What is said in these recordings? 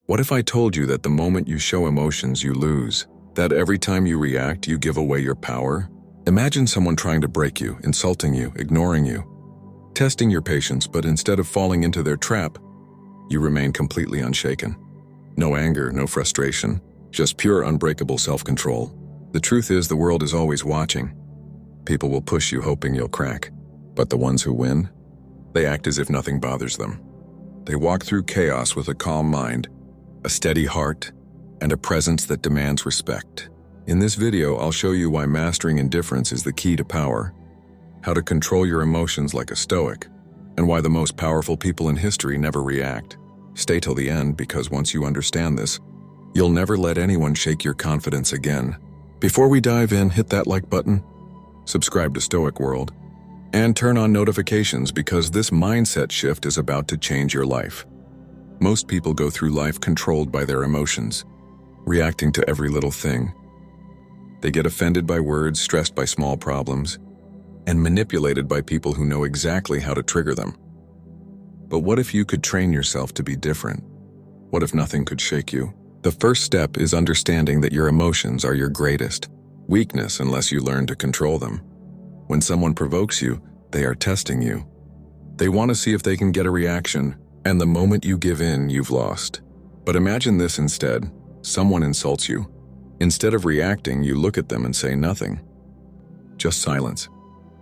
What if I told you that the moment you show emotions, you lose? That every time you react, you give away your power? Imagine someone trying to break you, insulting you, ignoring you, testing your patience, but instead of falling into their trap, you remain completely unshaken. No anger, no frustration, just pure unbreakable self-control. The truth is, the world is always watching. People will push you hoping you'll crack. But the ones who win, they act as if nothing bothers them. They walk through chaos with a calm mind, a steady heart, and a presence that demands respect. In this video, I'll show you why mastering indifference is the key to power, how to control your emotions like a stoic, and why the most powerful people in history never react. Stay till the end, because once you understand this, you'll never let anyone shake your confidence again. Before we dive in, hit that like button, subscribe to Stoic World, and turn on notifications because this mindset shift is about to change your life. Most people go through life controlled by their emotions, reacting to every little thing. They get offended by words, stressed by small problems, and manipulated by people who know exactly how to trigger them. But what if you could train yourself to be different? What if nothing could shake you? The first step is understanding that your emotions are your greatest weakness unless you learn to control them. When someone provokes you, they are testing you. They want to see if they can get a reaction, and the moment you give in, you've lost. But imagine this instead. Someone insults you. Instead of reacting, you look at them and say nothing. Just silence.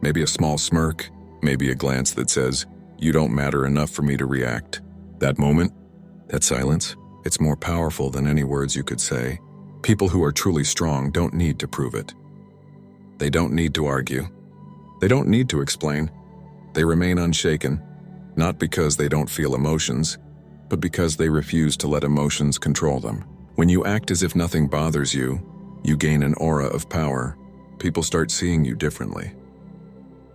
Maybe a small smirk, maybe a glance that says, "You don't matter enough for me to react." That moment, that silence, it's more powerful than any words you could say. People who are truly strong don't need to prove it. They don't need to argue. They don't need to explain. They remain unshaken, not because they don't feel emotions, but because they refuse to let emotions control them. When you act as if nothing bothers you, you gain an aura of power. People start seeing you differently.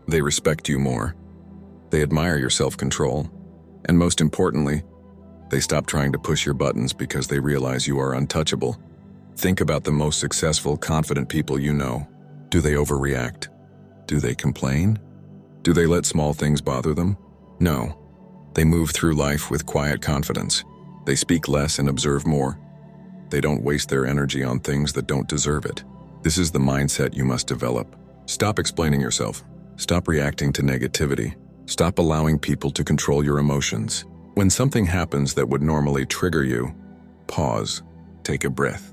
They respect you more. They admire your self-control. And most importantly, they stop trying to push your buttons because they realize you are untouchable. Think about the most successful, confident people you know. Do they overreact? Do they complain? Do they let small things bother them? No. They move through life with quiet confidence. They speak less and observe more. They don't waste their energy on things that don't deserve it. This is the mindset you must develop. Stop explaining yourself. Stop reacting to negativity. Stop allowing people to control your emotions. When something happens that would normally trigger you, pause, take a breath.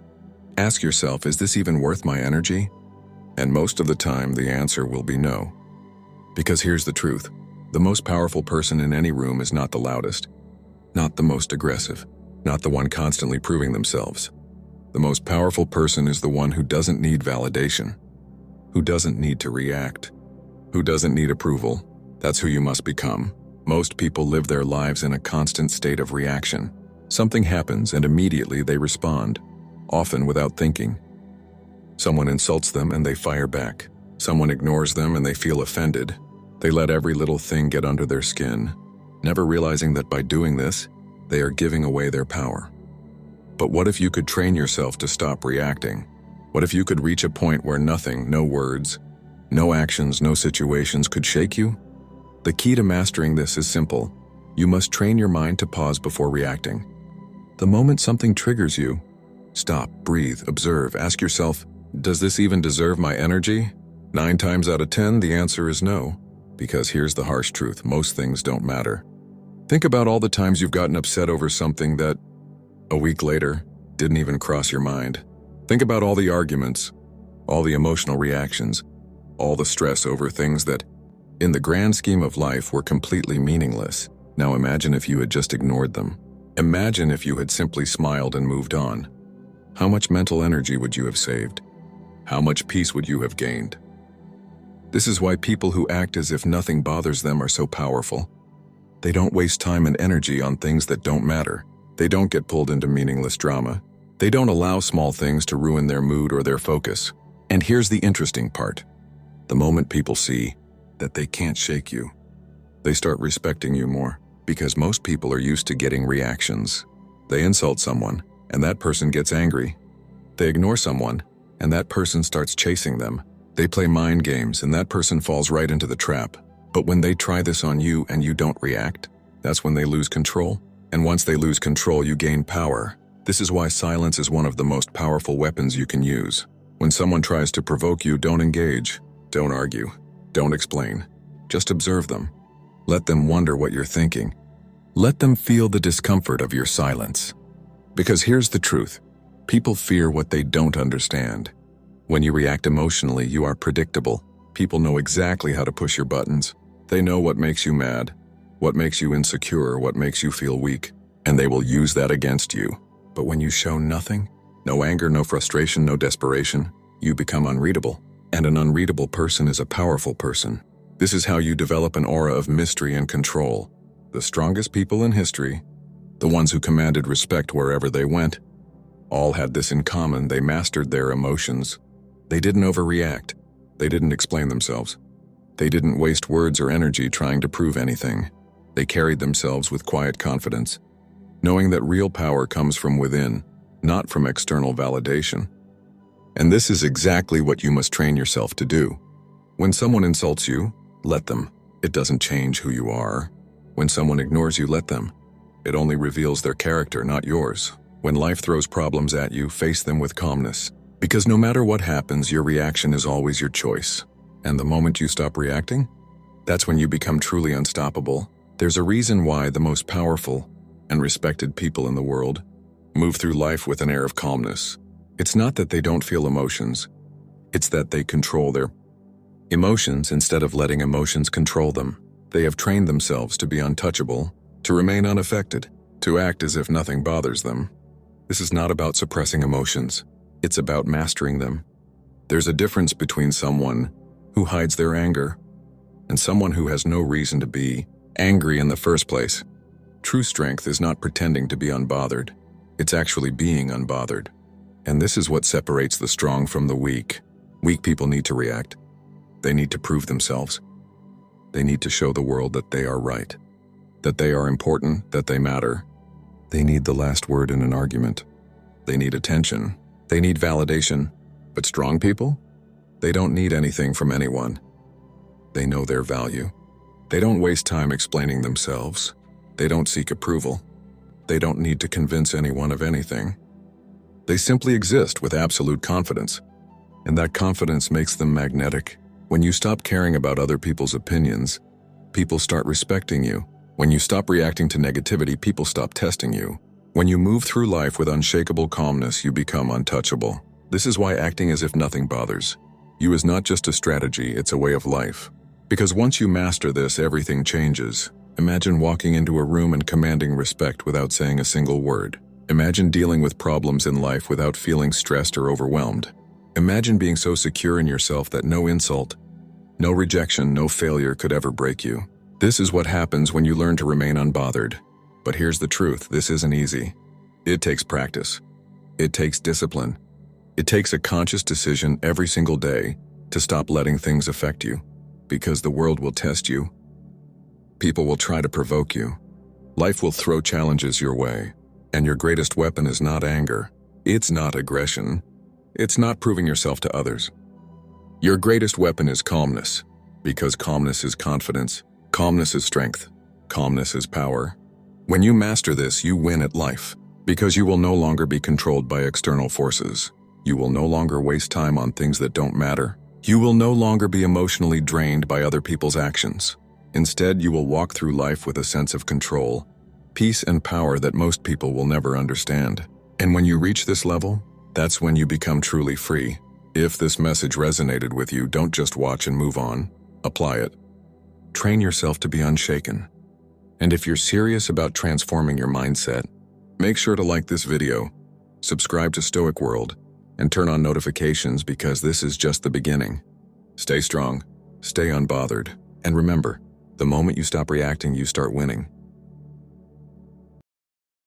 Ask yourself, is this even worth my energy? And most of the time, the answer will be no. Because here's the truth. The most powerful person in any room is not the loudest, not the most aggressive, not the one constantly proving themselves. The most powerful person is the one who doesn't need validation, who doesn't need to react, who doesn't need approval. That's who you must become. Most people live their lives in a constant state of reaction. Something happens and immediately they respond, often without thinking. Someone insults them and they fire back. Someone ignores them and they feel offended. They let every little thing get under their skin, never realizing that by doing this, they are giving away their power. But what if you could train yourself to stop reacting? What if you could reach a point where nothing, no words, no actions, no situations could shake you? The key to mastering this is simple. You must train your mind to pause before reacting. The moment something triggers you, stop, breathe, observe, ask yourself, does this even deserve my energy? 9 times out of 10, the answer is no. Because here's the harsh truth, most things don't matter. Think about all the times you've gotten upset over something that, a week later, didn't even cross your mind. Think about all the arguments, all the emotional reactions, all the stress over things that, in the grand scheme of life, were completely meaningless. Now imagine if you had just ignored them. Imagine if you had simply smiled and moved on. How much mental energy would you have saved? How much peace would you have gained? This is why people who act as if nothing bothers them are so powerful. They don't waste time and energy on things that don't matter. They don't get pulled into meaningless drama. They don't allow small things to ruin their mood or their focus. And here's the interesting part. The moment people see that they can't shake you, they start respecting you more. Because most people are used to getting reactions. They insult someone, and that person gets angry. They ignore someone, and that person starts chasing them. They play mind games, and that person falls right into the trap. But when they try this on you and you don't react, that's when they lose control. And once they lose control, you gain power. This is why silence is one of the most powerful weapons you can use. When someone tries to provoke you, don't engage, don't argue, don't explain. Just observe them. Let them wonder what you're thinking. Let them feel the discomfort of your silence. Because here's the truth. People fear what they don't understand. When you react emotionally, you are predictable. People know exactly how to push your buttons. They know what makes you mad, what makes you insecure, what makes you feel weak, and they will use that against you. But when you show nothing, no anger, no frustration, no desperation, you become unreadable. And an unreadable person is a powerful person. This is how you develop an aura of mystery and control. The strongest people in history, the ones who commanded respect wherever they went, all had this in common: they mastered their emotions. They didn't overreact. They didn't explain themselves. They didn't waste words or energy trying to prove anything. They carried themselves with quiet confidence, knowing that real power comes from within, not from external validation. And this is exactly what you must train yourself to do. When someone insults you, let them. It doesn't change who you are. When someone ignores you, let them. It only reveals their character, not yours. When life throws problems at you, face them with calmness. Because no matter what happens, your reaction is always your choice. And the moment you stop reacting, that's when you become truly unstoppable. There's a reason why the most powerful and respected people in the world move through life with an air of calmness. It's not that they don't feel emotions. It's that they control their emotions instead of letting emotions control them. They have trained themselves to be untouchable, to remain unaffected, to act as if nothing bothers them. This is not about suppressing emotions. It's about mastering them. There's a difference between someone who hides their anger and someone who has no reason to be angry in the first place. True strength is not pretending to be unbothered. It's actually being unbothered. And this is what separates the strong from the weak. Weak people need to react. They need to prove themselves. They need to show the world that they are right, that they are important, that they matter. They need the last word in an argument. They need attention. They need validation. But strong people? They don't need anything from anyone. They know their value. They don't waste time explaining themselves. They don't seek approval. They don't need to convince anyone of anything. They simply exist with absolute confidence. And that confidence makes them magnetic. When you stop caring about other people's opinions, people start respecting you. When you stop reacting to negativity, people stop testing you. When you move through life with unshakable calmness, you become untouchable. This is why acting as if nothing bothers you is not just a strategy, it's a way of life. Because once you master this, everything changes. Imagine walking into a room and commanding respect without saying a single word. Imagine dealing with problems in life without feeling stressed or overwhelmed. Imagine being so secure in yourself that no insult, no rejection, no failure could ever break you. This is what happens when you learn to remain unbothered. But here's the truth, this isn't easy. It takes practice. It takes discipline. It takes a conscious decision every single day to stop letting things affect you. Because the world will test you. People will try to provoke you. Life will throw challenges your way. And your greatest weapon is not anger. It's not aggression. It's not proving yourself to others. Your greatest weapon is calmness. Because calmness is confidence. Calmness is strength. Calmness is power. When you master this, you win at life. Because you will no longer be controlled by external forces. You will no longer waste time on things that don't matter. You will no longer be emotionally drained by other people's actions. Instead, you will walk through life with a sense of control, peace, and power that most people will never understand. And when you reach this level, that's when you become truly free. If this message resonated with you, don't just watch and move on. Apply it. Train yourself to be unshaken. And if you're serious about transforming your mindset, make sure to like this video, subscribe to Stoic World, and turn on notifications because this is just the beginning. Stay strong, stay unbothered, and remember, the moment you stop reacting, you start winning.